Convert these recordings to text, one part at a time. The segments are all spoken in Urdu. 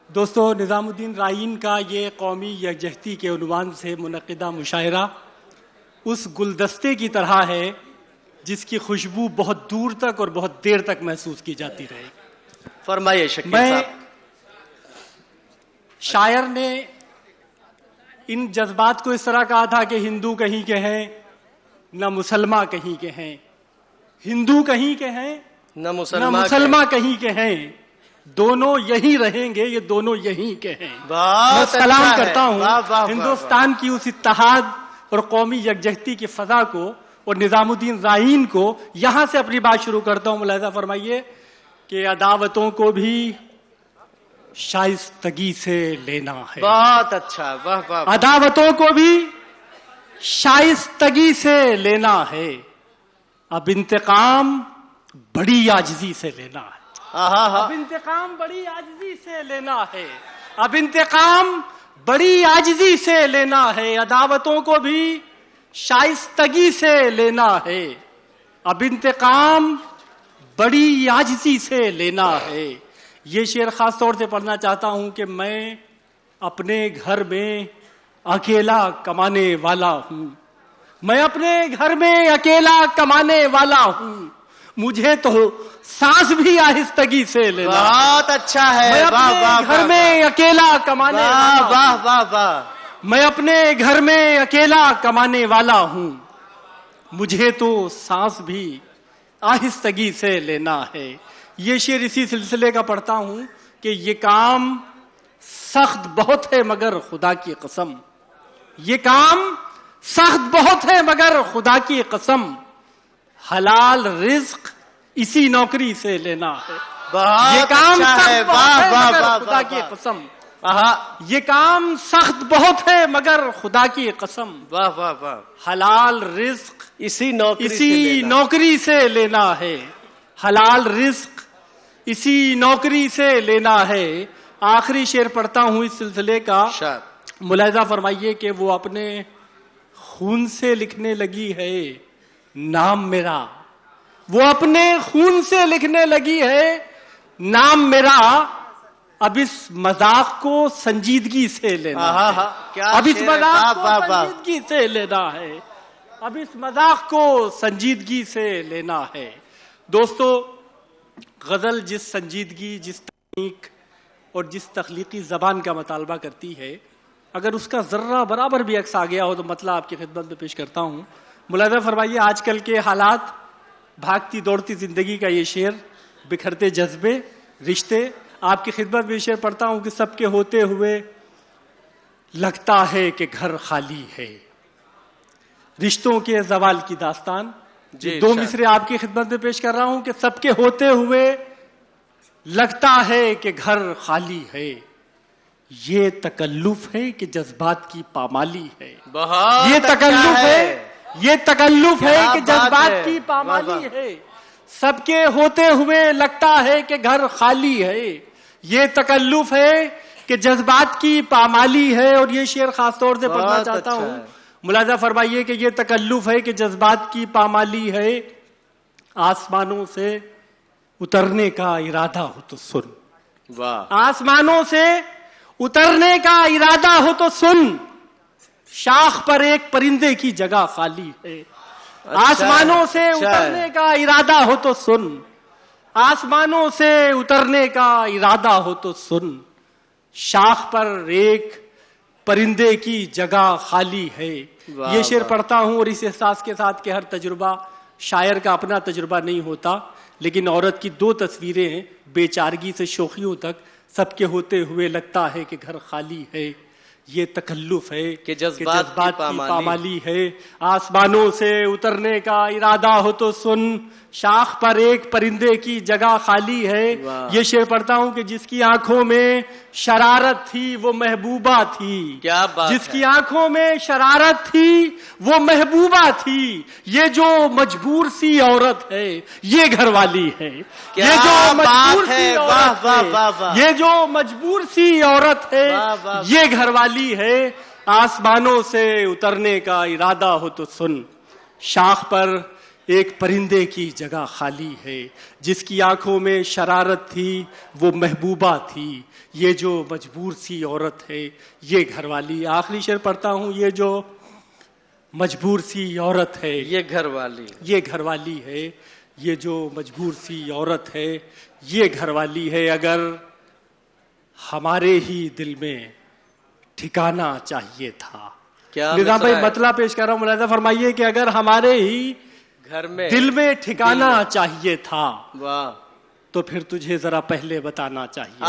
دوستو، نظام الدین رائین کا یہ قومی یکجہتی کے عنوان سے منعقدہ مشاعرہ اس گلدستے کی طرح ہے جس کی خوشبو بہت دور تک اور بہت دیر تک محسوس کی جاتی رہے گی۔ فرمائیے شکیل صاحب۔ شاعر نے ان جذبات کو اس طرح کہا تھا کہ ہندو کہیں کے ہیں نہ مسلمان کہیں کے ہیں، ہندو کہیں کے ہیں نہ مسلمان کہیں کے ہیں، دونوں یہی رہیں گے، یہ دونوں یہی کے ہیں۔ میں سلام کرتا ہوں ہندوستان کی اس اتحاد اور قومی یکجہتی کی فضا کو اور نظام الدین رائین کو۔ یہاں سے اپنی بات شروع کرتا ہوں۔ ملاحظہ فرمائیے کہ عداوتوں کو بھی شائستگی سے لینا ہے۔ بہت اچھا، واہ واہ۔ عداوتوں کو بھی شائستگی سے لینا ہے، اب انتقام بڑی عاجزی سے لینا ہے۔ اب انتقام بڑی عاجزی سے لینا ہے، اب انتقام بڑی عاجزی سے لینا ہے، عداوتوں کو بھی شائستگی سے لینا ہے، اب انتقام بڑی عاجزی سے لینا ہے۔ یہ شعر خاص طور سے پڑھنا چاہتا ہوں کہ میں اپنے گھر میں اکیلا کمانے والا ہوں، میں اپنے گھر میں اکیلا کمانے والا ہوں، مجھے تو سانس بھی آہستگی سے لینا۔ بہت اچھا ہے، میں اپنے گھر میں اکیلا کمانے والا، واہ واہ واہ۔ میں اپنے گھر میں اکیلا کمانے والا ہوں، مجھے تو سانس بھی آہستگی سے لینا ہے۔ یہ شعر اسی سلسلے کا پڑھتا ہوں کہ یہ کام سخت بہت ہے مگر خدا کی قسم، یہ کام سخت بہت ہے مگر خدا کی قسم، حلال رزق اسی نوکری سے لینا ہے۔ یہ کام سخت بہت ہے مگر خدا کی قسم، یہ کام سخت بہت ہے مگر خدا کی قسم، واہ واہ واہ۔ حلال رزق اسی نوکری سے لینا ہے، حلال رزق اسی نوکری سے لینا ہے۔ آخری شعر پڑھتا ہوں اس سلسلے کا۔ ملاحظہ فرمائیے کہ وہ اپنے خون سے لکھنے لگی ہے نام میرا، وہ اپنے خون سے لکھنے لگی ہے نام میرا، اب اس مذاق کو سنجیدگی سے لینا ہے، اب اس مذاق کو سنجیدگی سے لینا ہے، اب اس مذاق کو سنجیدگی سے لینا ہے۔ دوستو، غزل جس سنجیدگی، جس تکنیک اور جس تخلیقی زبان کا مطالبہ کرتی ہے، اگر اس کا ذرہ برابر بھی عکس آ گیا ہو تو مطلب آپ کی خدمت میں پیش کرتا ہوں۔ ملاحظہ فرمائیے آج کل کے حالات، بھاگتی دوڑتی زندگی کا یہ شعر، بکھرتے جذبے، رشتے۔ آپ کی خدمت میں یہ شعر پڑھتا ہوں کہ سب کے ہوتے ہوئے لگتا ہے کہ گھر خالی ہے، رشتوں کے زوال کی داستان۔ دو مصرے آپ کی خدمت میں پیش کر رہا ہوں کہ سب کے ہوتے ہوئے لگتا ہے کہ گھر خالی ہے، یہ تکلف ہے کہ جذبات کی پامالی ہے، یہ تکلف ہے، یہ تکلف ہے کہ جذبات کی پامالی ہے، سب کے ہوتے ہوئے لگتا ہے کہ گھر خالی ہے، یہ تکلف ہے کہ جذبات کی پامالی ہے۔ اور یہ شعر خاص طور سے پڑھنا چاہتا ہوں۔ ملاحظہ فرمائیے کہ یہ تکلف ہے کہ جذبات کی پامالی ہے، آسمانوں سے اترنے کا ارادہ ہو تو سن، آسمانوں سے اترنے کا ارادہ ہو تو سن، شاخ پر ایک پرندے کی جگہ خالی ہے، آسمانوں سے اترنے کا ارادہ ہو تو سن، آسمانوں سے اترنے کا ارادہ ہو تو سن، شاخ پر ایک پرندے کی جگہ خالی ہے۔ یہ شعر پڑھتا ہوں اور اس احساس کے ساتھ کہ ہر تجربہ شاعر کا اپنا تجربہ نہیں ہوتا، لیکن عورت کی دو تصویریں ہیں، بے چارگی سے شوخیوں تک، سب کے ہوتے ہوئے لگتا ہے کہ گھر خالی ہے، یہ تکلف ہے کہ جذبات کی پامالی ہے، آسمانوں سے اترنے کا ارادہ ہو تو سن، شاخ پر ایک پرندے کی جگہ خالی ہے۔ یہ شعر پڑھتا ہوں کہ جس کی آنکھوں میں شرارت تھی وہ محبوبہ تھی، جس کی آنکھوں میں شرارت تھی وہ محبوبہ تھی، یہ جو مجبور سی عورت ہے یہ گھر والی ہے، یہ جو مجبور سی عورت ہے، یہ جو مجبور سی عورت ہے یہ گھر والی ہے، آسمانوں سے اترنے کا ارادہ ہو تو سن، شاخ پر ایک پرندے کی جگہ خالی ہے، جس کی آنکھوں میں شرارت تھی وہ محبوبہ تھی، یہ جو مجبور سی عورت ہے یہ گھر والی. آخری شعر پڑھتا ہوں. یہ جو مجبور سی عورت ہے یہ گھر والی، یہ گھر والی ہے، یہ جو مجبور سی عورت ہے یہ گھر والی ہے. اگر ہمارے ہی دل میں ٹھکانا چاہیے تھا. کیا نظام بھائی مطلب پیش کر رہا ہوں، ملاحظہ فرمائیے کہ اگر ہمارے ہی گھر میں دل میں ٹھکانا چاہیے تھا واہ تو پھر تجھے ذرا پہلے بتانا چاہیے.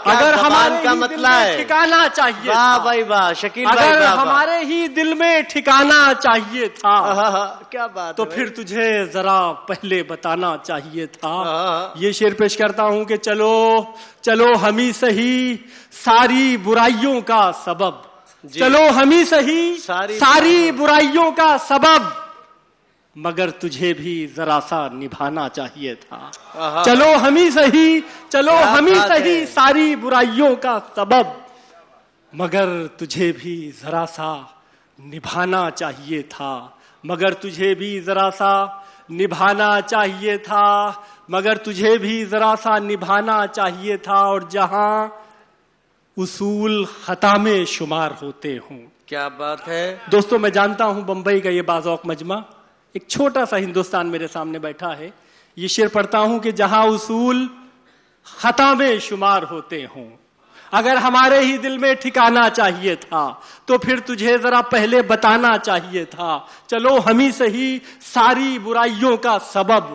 اگر ہمارے کا ہی دل مطلب میں ہے. ٹھکانا چاہیے واہ تھا، بھائی واہ، شکیل بھائی اگر واہ واہ. ہمارے ہی دل میں ٹھکانا چاہیے تھا کیا بات تو ہے پھر تجھے ذرا پہلے بتانا چاہیے تھا. ہاں. یہ شعر پیش کرتا ہوں کہ چلو چلو ہم ہی سہی ساری برائیوں کا سبب، جی. چلو ہم ہی سہی ساری برائیوں کا سبب، مگر تجھے بھی ذرا سا نبھانا چاہیے تھا. چلو ہم ہی سہی، چلو ہم ہی سہی ساری برائیوں کا سبب، مگر تجھے بھی ذرا سا نبھانا چاہیے تھا، مگر تجھے بھی ذرا سا نبھانا چاہیے تھا، مگر تجھے بھی ذرا سا نبھانا چاہیے تھا. اور جہاں اصول خطا میں شمار ہوتے ہوں. کیا بات ہے دوستو، میں جانتا ہوں بمبئی کا یہ باذوق مجمع، ایک چھوٹا سا ہندوستان میرے سامنے بیٹھا ہے. یہ شعر پڑھتا ہوں کہ جہاں اصول خطا میں شمار ہوتے ہوں، اگر ہمارے ہی دل میں ٹھکانا چاہیے تھا تو پھر تجھے ذرا پہلے بتانا چاہیے تھا. چلو ہم ہی سہی ساری برائیوں کا سبب،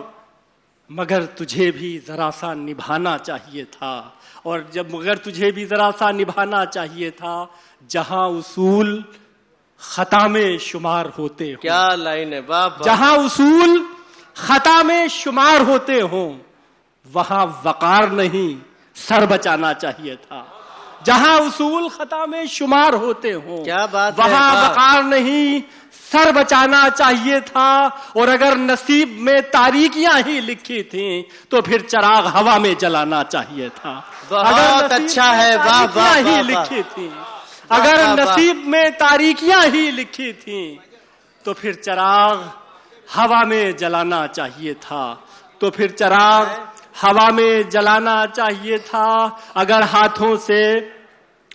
مگر تجھے بھی ذرا سا نبھانا چاہیے تھا. اور جب مگر تجھے بھی ذرا سا نبھانا چاہیے تھا، جہاں اصول خطا میں شمار ہوتے ہوں. کیا لائن ہے، واہ واہ. جہاں اصول خطا میں شمار ہوتے ہوں وہاں وقار نہیں سر بچانا چاہیے تھا. جہاں اصول خطا میں شمار ہوتے ہوں کیا بات ہے، وہاں واہ. وقار نہیں سر بچانا چاہیے تھا. اور اگر نصیب میں تاریکیاں ہی لکھی تھیں تو پھر چراغ ہوا میں جلانا چاہیے تھا. بہت اچھا ہے، واہ واہ ہی واہ لکھی تھی، اگر نصیب میں تاریکیاں ہی لکھی تھیں تو پھر چراغ ہوا میں جلانا چاہیے تھا، تو پھر چراغ ہوا میں جلانا چاہیے تھا. اگر ہاتھوں سے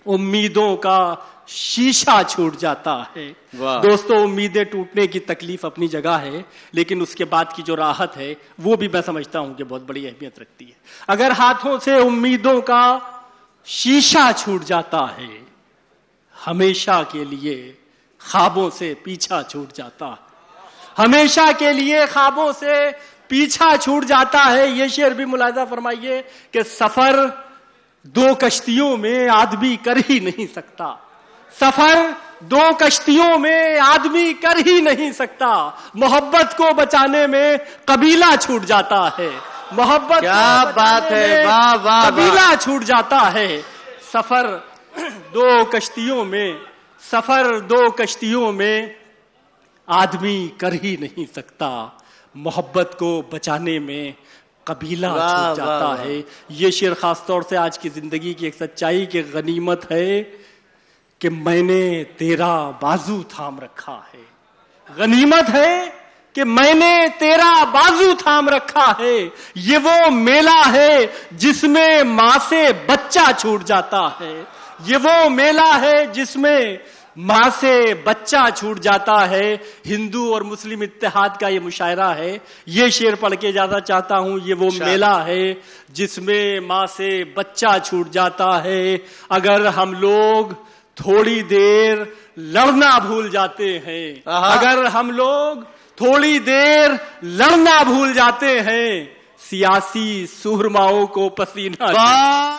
امیدوں کا شیشہ چھوٹ جاتا ہے. دوستو، امیدیں ٹوٹنے کی تکلیف اپنی جگہ ہے، لیکن اس کے بعد کی جو راحت ہے وہ بھی میں سمجھتا ہوں کہ بہت بڑی اہمیت رکھتی ہے. اگر ہاتھوں سے امیدوں کا شیشہ چھوٹ جاتا ہے، ہمیشہ کے لیے خوابوں سے پیچھا چھوٹ جاتا ہے، ہمیشہ کے لیے خوابوں سے پیچھا چھوٹ جاتا ہے. یہ شعر بھی ملاحظہ فرمائیے کہ سفر دو کشتیوں میں آدمی کر ہی نہیں سکتا، سفر دو کشتیوں میں آدمی کر ہی نہیں سکتا. محبت کو بچانے میں قبیلہ چھوٹ جاتا ہے، محبت کیا بات ہے، واہ واہ. قبیلہ چھوٹ جاتا ہے. سفر دو کشتیوں میں، سفر دو کشتیوں میں آدمی کر ہی نہیں سکتا، محبت کو بچانے میں قبیلہ چھوٹ جاتا ہے. یہ شعر خاص طور سے آج کی زندگی کی ایک سچائی کی غنیمت ہے کہ میں نے تیرا بازو تھام رکھا ہے. غنیمت ہے کہ میں نے تیرا بازو تھام رکھا ہے. یہ وہ میلہ ہے جس میں ماں سے بچہ چھوٹ جاتا ہے، یہ وہ میلہ ہے جس میں ماں سے بچہ چھوٹ جاتا ہے. ہندو اور مسلم اتحاد کا یہ مشاعرہ ہے. یہ شعر پڑھ کے اجازت چاہتا ہوں. یہ وہ میلہ ہے جس میں ماں سے بچہ چھوٹ جاتا ہے. اگر ہم لوگ تھوڑی دیر لڑنا بھول جاتے ہیں، اگر ہم لوگ تھوڑی دیر لڑنا بھول جاتے ہیں، سیاسی سہرماؤں کو پسینہ